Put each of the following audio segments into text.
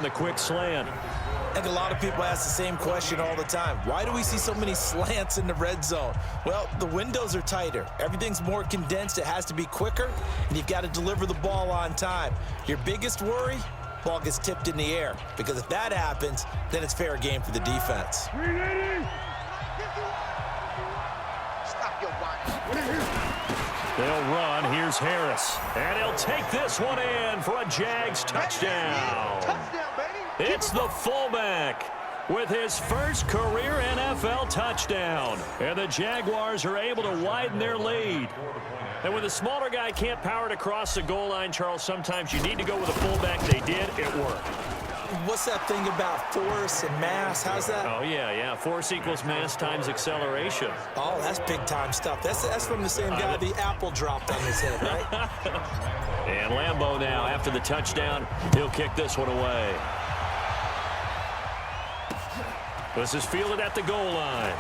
The quick slant. I think a lot of people ask the same question all the time. Why do we see so many slants in the red zone? Well, the windows are tighter. Everything's more condensed. It has to be quicker, and you've got to deliver the ball on time. Your biggest worry? Ball gets tipped in the air, because if that happens, then it's fair game for the defense. They'll run. Here's Harris. And he'll take this one in for a Jags touchdown. It's the fullback with his first career NFL touchdown. And the Jaguars are able to widen their lead. And when the smaller guy can't power it across the goal line, Charles, sometimes you need to go with a fullback. They did. It worked. What's that thing about force and mass? How's that? Oh, yeah. Force equals mass times acceleration. Oh, that's big-time stuff. That's from the same guy the apple dropped on his head, right? And Lambeau now, after the touchdown, he'll kick this one away. This is fielded at the goal line.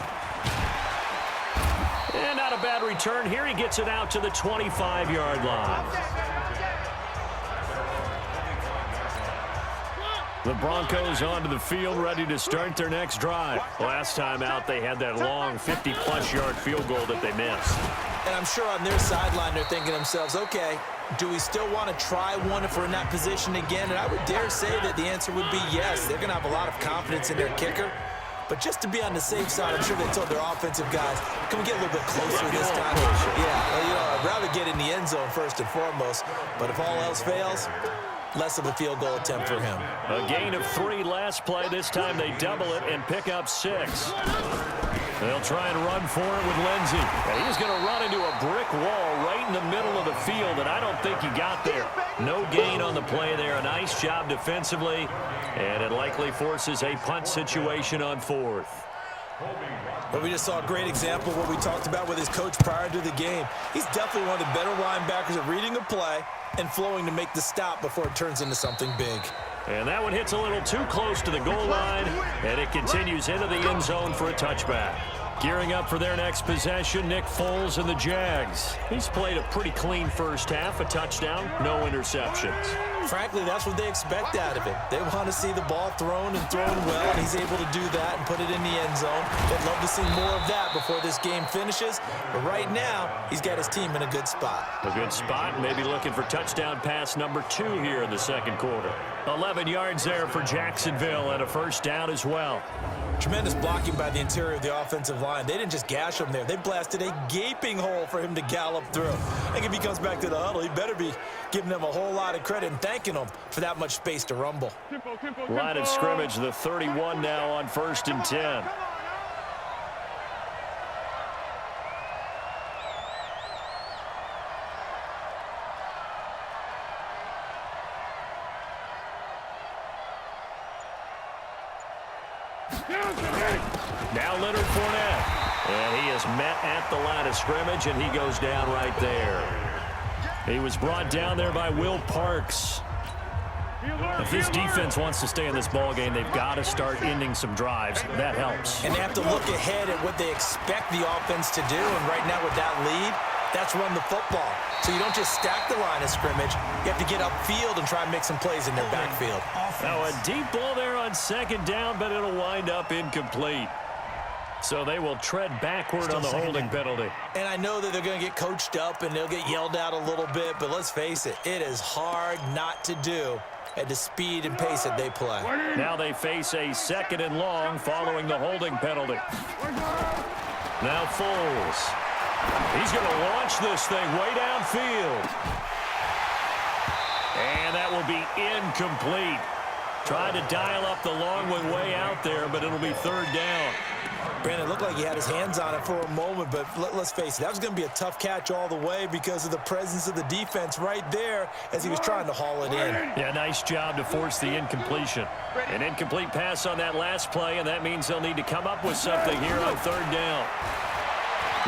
And not a bad return here. He gets it out to the 25-yard line. The Broncos onto the field, ready to start their next drive. Last time out, they had that long 50-plus yard field goal that they missed. And I'm sure on their sideline, they're thinking to themselves, okay, do we still want to try one if we're in that position again? And I would dare say that the answer would be yes. They're going to have a lot of confidence in their kicker. But just to be on the safe side, I'm sure they told their offensive guys, can we get a little bit closer this time? Yeah, well, I'd rather get in the end zone first and foremost. But if all else fails, less of a field goal attempt for him. A gain of 3 last play. This time they double it and pick up 6. They'll try and run for it with Lindsey. And he's going to run into a brick wall right in the middle of the field, and I don't think he got there. No gain on the play there. A nice job defensively, and it likely forces a punt situation on 4th. But we just saw a great example of what we talked about with his coach prior to the game. He's definitely one of the better linebackers at reading a play and flowing to make the stop before it turns into something big. And that one hits a little too close to the goal line, and it continues into the end zone for a touchback. Gearing up for their next possession, Nick Foles and the Jags. He's played a pretty clean first half, a touchdown, no interceptions. Frankly, that's what they expect out of him. They want to see the ball thrown and thrown well, and he's able to do that and put it in the end zone. They'd love to see more of that before this game finishes. But right now, he's got his team in a good spot. A good spot, maybe looking for touchdown pass number 2 here in the second quarter. 11 yards there for Jacksonville and a first down as well. Tremendous blocking by the interior of the offensive line. They didn't just gash him there. They blasted a gaping hole for him to gallop through. I think if he comes back to the huddle, he better be giving them a whole lot of credit and thanking them for that much space to rumble. Line of scrimmage, the 31 now on 1st and 10. Now Leonard Fournette. And he is met at the line of scrimmage, and he goes down right there. He was brought down there by Will Parks. If this defense wants to stay in this ballgame, they've got to start ending some drives. That helps. And they have to look ahead at what they expect the offense to do. And right now with that lead, that's run the football. So you don't just stack the line of scrimmage. You have to get upfield and try and make some plays in their backfield. Now a deep ball there on 2nd down, but it'll wind up incomplete. So they will tread backward on the holding penalty. And I know that they're going to get coached up and they'll get yelled at a little bit, but let's face it, it is hard not to do at the speed and pace that they play. Now they face a 2nd and long following the holding penalty. Now Foles. He's going to launch this thing way downfield. And that will be incomplete. Tried to dial up the long one way out there, but it'll be 3rd down. Brandon, it looked like he had his hands on it for a moment, but let's face it, that was going to be a tough catch all the way because of the presence of the defense right there as he was trying to haul it in. Yeah, nice job to force the incompletion. An incomplete pass on that last play, and that means they'll need to come up with something here on 3rd down.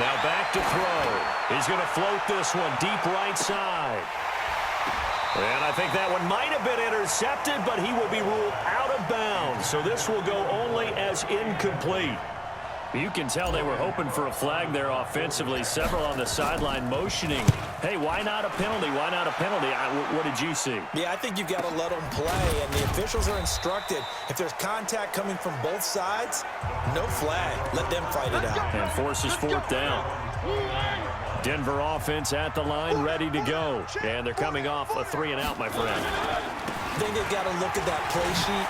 Now back to throw. He's going to float this one deep right side. And I think that one might have been intercepted, but he will be ruled out of bounds. So this will go only as incomplete. You can tell they were hoping for a flag there offensively. Several on the sideline motioning Hey, why not a penalty? Why not a penalty? What did you see? Yeah, I think you've got to let them play, and the officials are instructed. If there's contact coming from both sides, no flag. Let them fight it out. And forces fourth down. Denver offense at the line, ready to go. And they're coming off a 3-and-out, my friend. I think they've got to look at that play sheet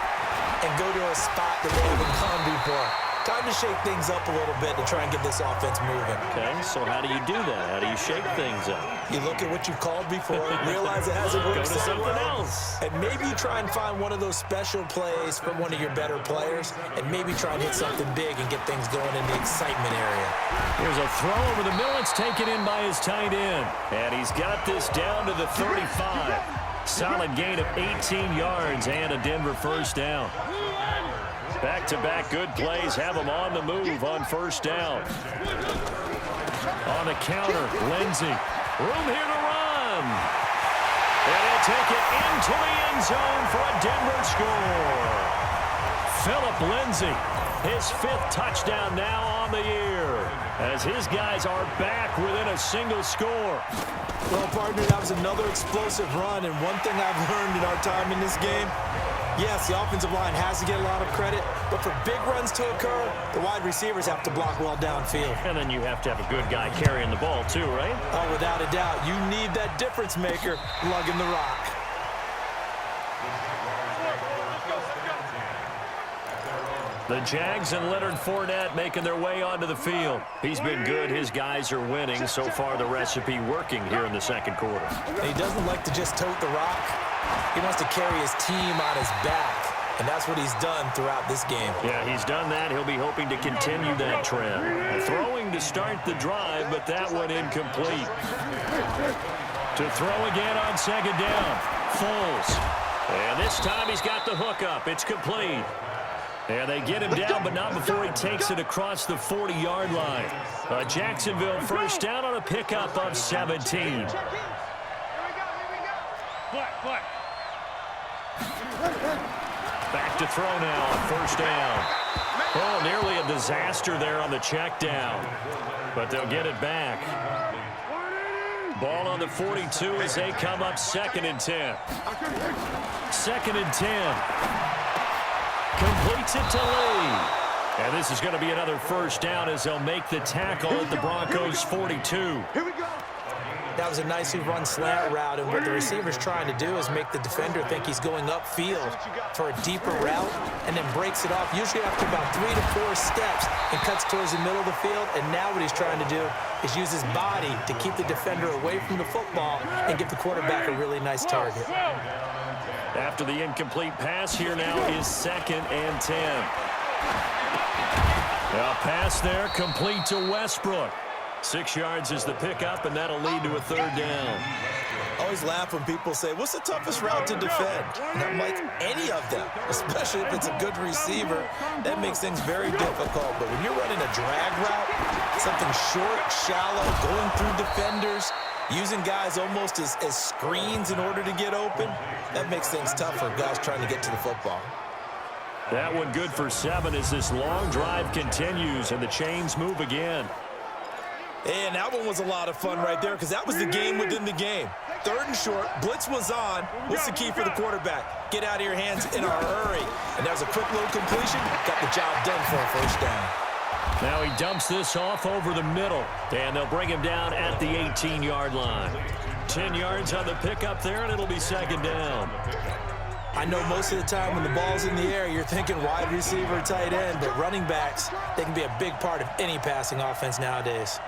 and go to a spot that they haven't gone before. Time to shake things up a little bit to try and get this offense moving. Okay, so how do you do that? How do you shake things up? You look at what you've called before, realize it hasn't worked Go to so something well, else. and maybe you try and find one of those special plays from one of your better players, and maybe try and hit something big and get things going in the excitement area. Here's a throw over the middle. It's taken in by his tight end. And he's got this down to the 35. Solid gain of 18 yards and a Denver first down. Back-to-back good plays have him on the move on first down. On the counter, Lindsey. Room here to run. And he'll take it into the end zone for a Denver score. Phillip Lindsey, his 5th touchdown now on the year, as his guys are back within a single score. Well, partner, that was another explosive run, and one thing I've learned in our time in this game, yes, the offensive line has to get a lot of credit, but for big runs to occur, the wide receivers have to block well downfield. And then you have to have a good guy carrying the ball too, right? Oh, without a doubt. You need that difference maker lugging the rock. The Jags and Leonard Fournette making their way onto the field. He's been good. His guys are winning. So far, the recipe working here in the second quarter. He doesn't like to just tote the rock. He wants to carry his team on his back, and that's what he's done throughout this game. Yeah, he's done that. He'll be hoping to continue that trend. Throwing to start the drive, but that one incomplete. To throw again on second down. Foles. And this time he's got the hook up. It's complete. And they get him down, but not before he takes it across the 40-yard line. A Jacksonville first down on a pickup of 17. Back to throw now on first down. Oh, nearly a disaster there on the check down. But they'll get it back. Ball on the 42 as they come up 2nd and 10. 2nd and 10. Completes it to Lee. And this is going to be another first down as they'll make the tackle at the Broncos 42. That was a nicely run slant route, and what the receiver's trying to do is make the defender think he's going upfield for a deeper route and then breaks it off, usually after about 3 to 4 steps, and cuts towards the middle of the field. And now what he's trying to do is use his body to keep the defender away from the football and give the quarterback a really nice target. After the incomplete pass, here now is 2nd and 10. A pass there, complete to Westbrook. 6 yards is the pickup, and that'll lead to a 3rd down. I always laugh when people say, what's the toughest route to defend? And I'm like, any of them, especially if it's a good receiver. That makes things very difficult. But when you're running a drag route, something short, shallow, going through defenders, using guys almost as screens in order to get open, that makes things tough for guys trying to get to the football. That one good for 7 as this long drive continues and the chains move again. And that one was a lot of fun right there because that was the game within the game. 3rd and short, blitz was on. What's the key for the quarterback? Get out of your hands in a hurry. And that was a quick little completion. Got the job done for a first down. Now he dumps this off over the middle, and they'll bring him down at the 18-yard line. 10 yards on the pickup there, and it'll be 2nd down. I know most of the time when the ball's in the air, you're thinking wide receiver, tight end, but running backs, they can be a big part of any passing offense nowadays.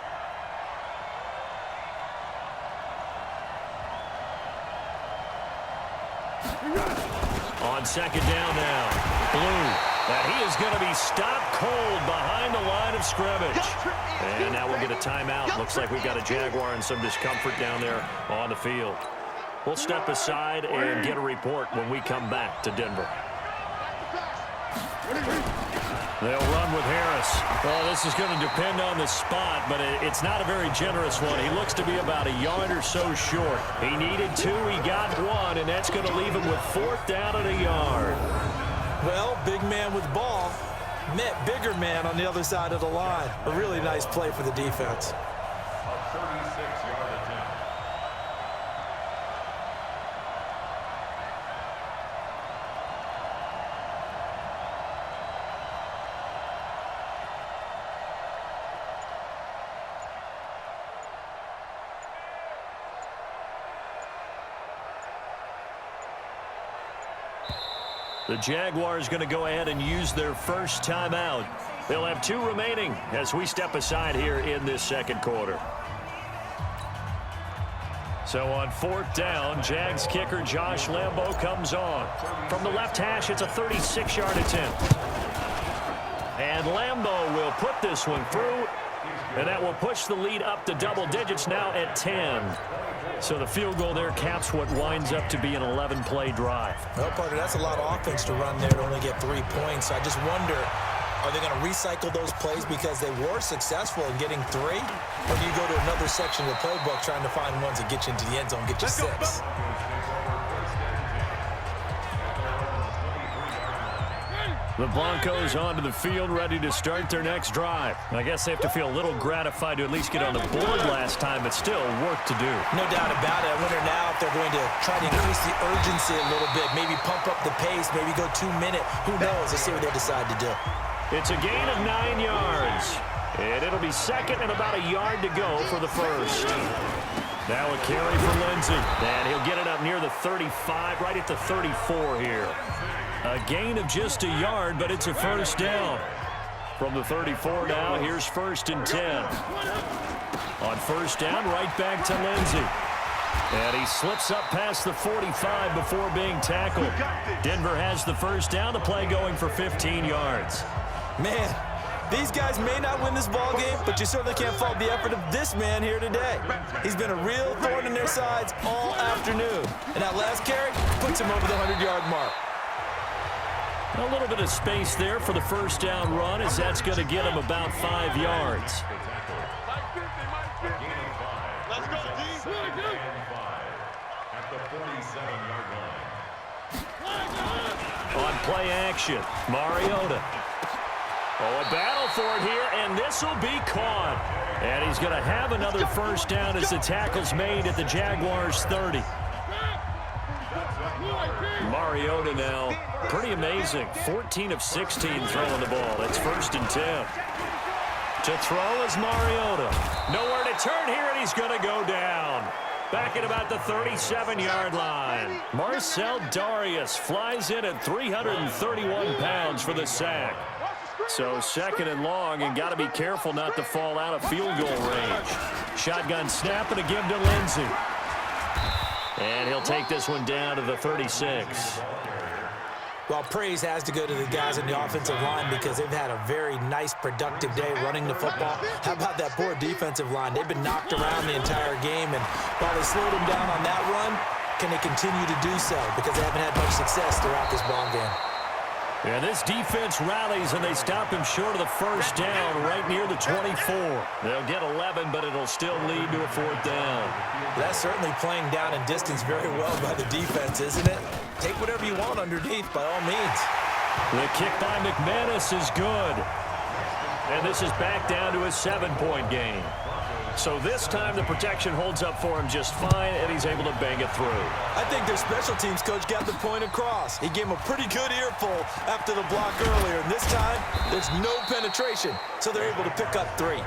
On 2nd down now, Blue. And he is going to be stopped cold behind the line of scrimmage. And now we'll get a timeout. Looks like we've got a Jaguar and some discomfort down there on the field. We'll step aside and get a report when we come back to Denver. They'll run with Harris. Well, this is going to depend on the spot, but it's not a very generous one. He looks to be about a yard or so short. He needed 2, he got 1, and that's going to leave him with 4th down and a yard. Well, big man with ball met bigger man on the other side of the line. A really nice play for the defense. The Jaguars going to go ahead and use their first timeout. They'll have 2 remaining as we step aside here in this second quarter. So on 4th down, Jags kicker Josh Lambo comes on. From the left hash, it's a 36-yard attempt. And Lambo will put this one through, and that will push the lead up to double digits now at 10. So the field goal there caps what winds up to be an 11-play drive. Well, partner, that's a lot of offense to run there to only get 3 points. I just wonder, are they going to recycle those plays because they were successful in getting 3? Or do you go to another section of the playbook trying to find ones that get you into the end zone, get you 6? The Broncos onto the field, ready to start their next drive. I guess they have to feel a little gratified to at least get on the board last time, but still work to do. No doubt about it. I wonder now if they're going to try to increase the urgency a little bit, maybe pump up the pace, maybe go 2-minute. Who knows? Let's see what they decide to do. It's a gain of 9 yards, and it'll be second and about a yard to go for the first. Now a carry for Lindsey, and he'll get it up near the 35, right at the 34 here. A gain of just a yard, but it's a first down. From the 34 now, here's 1st and 10. On 1st down, right back to Lindsey. And he slips up past the 45 before being tackled. Denver has the first down, the play going for 15 yards. Man, these guys may not win this ball game, but you certainly can't fault the effort of this man here today. He's been a real thorn in their sides all afternoon. And that last carry puts him over the 100-yard mark. A little bit of space there for the first down run, as that's going to get him about 5 yards. Let's go, D. At the 47-yard line. On play action, Mariota. Oh, a battle for it here, and this will be caught. And he's going to have another first down as the tackle's made at the Jaguars' 30. Mariota now, pretty amazing. 14 of 16 throwing the ball. That's 1st and 10. To throw is Mariota. Nowhere to turn here, and he's going to go down. Back at about the 37-yard line. Marcel Darius flies in at 331 pounds for the sack. So 2nd and long, and got to be careful not to fall out of field goal range. Shotgun snap and a give to Lindsey. And he'll take this one down to the 36. Well, praise has to go to the guys in the offensive line because they've had a very nice, productive day running the football. How about that poor defensive line? They've been knocked around the entire game, and while they slowed them down on that run, can they continue to do so? Because they haven't had much success throughout this ball game. And this defense rallies, and they stop him short of the first down right near the 24. They'll get 11, but it'll still lead to a 4th down. That's certainly playing down in distance very well by the defense, isn't it? Take whatever you want underneath, by all means. The kick by McManus is good. And this is back down to a 7-point game. So this time the protection holds up for him just fine, and he's able to bang it through. I think their special teams coach got the point across. He gave him a pretty good earful after the block earlier, and this time there's no penetration, so they're able to pick up 3.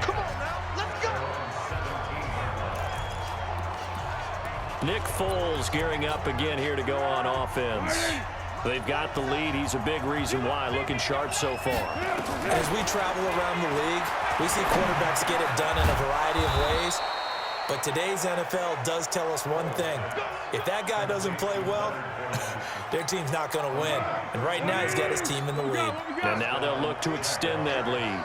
Come on now, let's go. Nick Foles gearing up again here to go on offense. They've got the lead. He's a big reason why. Looking sharp so far. As we travel around the league, we see quarterbacks get it done in a variety of ways. But today's NFL does tell us one thing. If that guy doesn't play well, their team's not going to win. And right now, he's got his team in the lead. And now they'll look to extend that lead.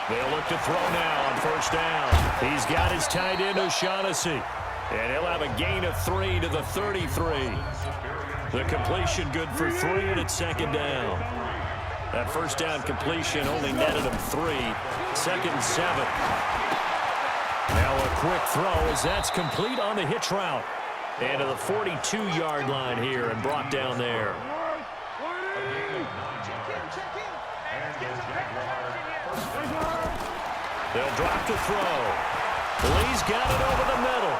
They'll look to throw now on 1st down. He's got his tight end, O'Shaughnessy. And he'll have a gain of 3 to the 33. The completion good for 3, and it's 2nd down. That first down completion only netted him 3. 2nd and 7. Now a quick throw as that's complete on the hitch route. And to the 42-yard line here and brought down there. They'll drop to throw. Lee's got it over the middle.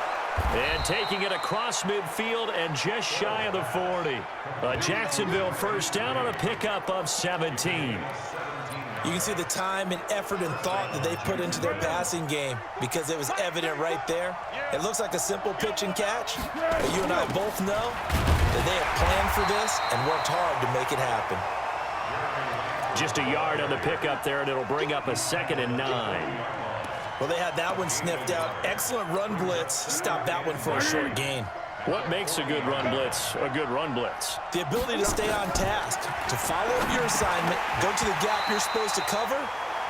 And taking it across midfield and just shy of the 40. A Jacksonville first down on a pickup of 17. You can see the time and effort and thought that they put into their passing game because it was evident right there. It looks like a simple pitch and catch, but you and I both know that they have planned for this and worked hard to make it happen. Just a yard on the pickup there, and it'll bring up a 2nd and 9. Well, they had that one sniffed out. Excellent run blitz. Stop that one for a short gain. What makes a good run blitz a good run blitz? The ability to stay on task, to follow up your assignment, go to the gap you're supposed to cover,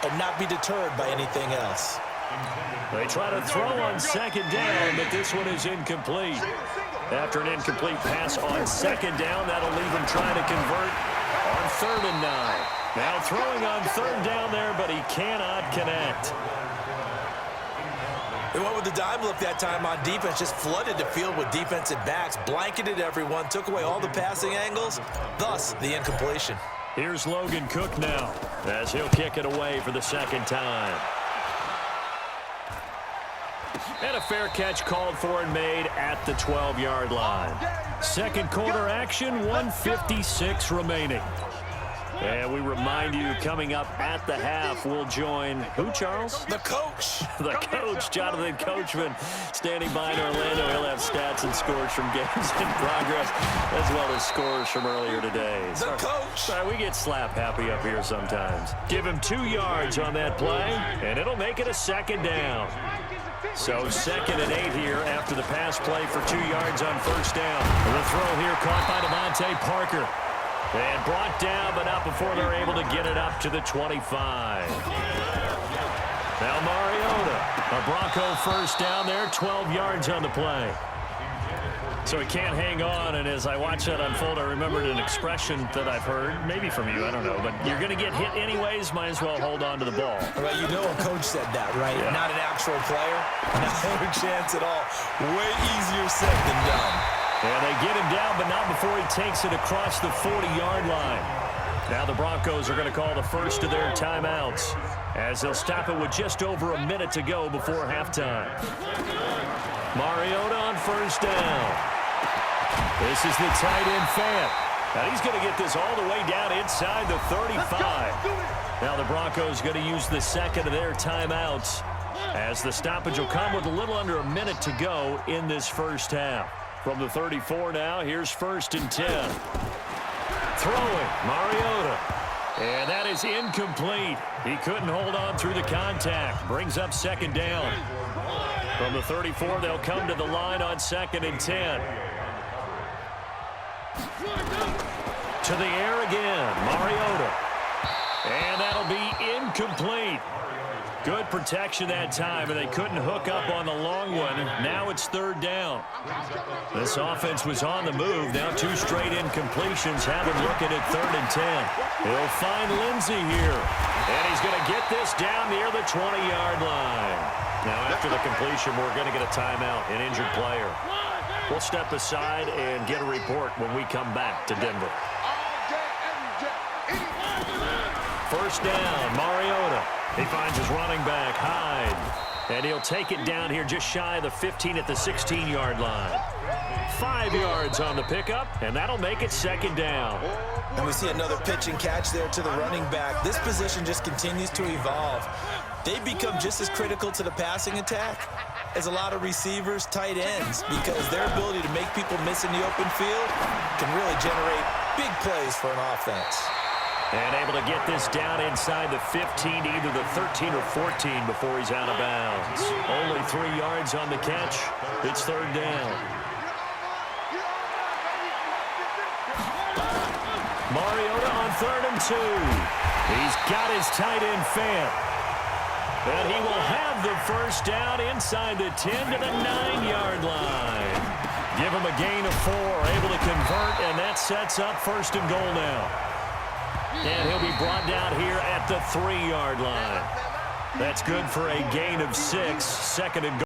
and not be deterred by anything else. They try to throw on 2nd down, but this one is incomplete. After an incomplete pass on 2nd down, that'll leave him trying to convert on 3rd and 9. Now throwing on 3rd down there, but he cannot connect. They went with the dime look that time on defense, just flooded the field with defensive backs, blanketed everyone, took away all the passing angles, thus the incompletion. Here's Logan Cook now, as he'll kick it away for the 2nd time. And a fair catch called for and made at the 12-yard line. Second quarter action, 1:56 remaining. And we remind you, coming up at the half, we'll join who, Charles? The coach. The coach, Jonathan Coachman, standing by in Orlando. He'll have stats and scores from games in progress, as well as scores from earlier today. The coach. Sorry, we get slap happy up here sometimes. Give him 2 yards on that play, and it'll make it a 2nd down. So 2nd and 8 here after the pass play for 2 yards on 1st down. The throw here caught by Devontae Parker. And brought down, but not before they're able to get it up to the 25. Now Mariota, a Bronco 1st down there, 12 yards on the play. So he can't hang on, and as I watch that unfold, I remembered an expression that I've heard, maybe from you, I don't know, but you're going to get hit anyways, might as well hold on to the ball. Right, you know a coach said that, right? Yeah. Not an actual player. No chance at all. Way easier said than done. And they get him down, but not before he takes it across the 40-yard line. Now the Broncos are going to call the first of their timeouts, as they'll stop it with just over a minute to go before halftime. Mariota on 1st down. This is the tight end Fant. Now he's going to get this all the way down inside the 35. Now the Broncos going to use the 2nd of their timeouts, as the stoppage will come with a little under a minute to go in this 1st half. From the 34 now, here's 1st and 10. Throwing, Mariota. And that is incomplete. He couldn't hold on through the contact. Brings up 2nd down. From the 34, they'll come to the line on 2nd and 10. To the air again, Mariota. And that'll be incomplete. Good protection that time, and they couldn't hook up on the long one. Now it's 3rd down. This offense was on the move. Now 2 straight incompletions have him looking at 3rd and 10. He'll find Lindsey here, and he's going to get this down near the 20-yard line. Now after the completion, we're going to get a timeout, an injured player. We'll step aside and get a report when we come back to Denver. 1st down, Mariota. He finds his running back, Hyde. And he'll take it down here just shy of the 15 at the 16-yard line. 5 yards on the pickup, and that'll make it 2nd down. And we see another pitch and catch there to the running back. This position just continues to evolve. They become just as critical to the passing attack as a lot of receivers, tight ends, because their ability to make people miss in the open field can really generate big plays for an offense. And able to get this down inside the 15 to either the 13 or 14 before he's out of bounds. Only 3 yards on the catch. It's 3rd down. Mariota on 3rd and 2. He's got his tight end Fant. And he will have the 1st down inside the 10 to the 9-yard line. Give him a gain of 4, able to convert, and that sets up 1st and goal now. And he'll be brought down here at the 3-yard line. That's good for a gain of 6, 2nd and goal.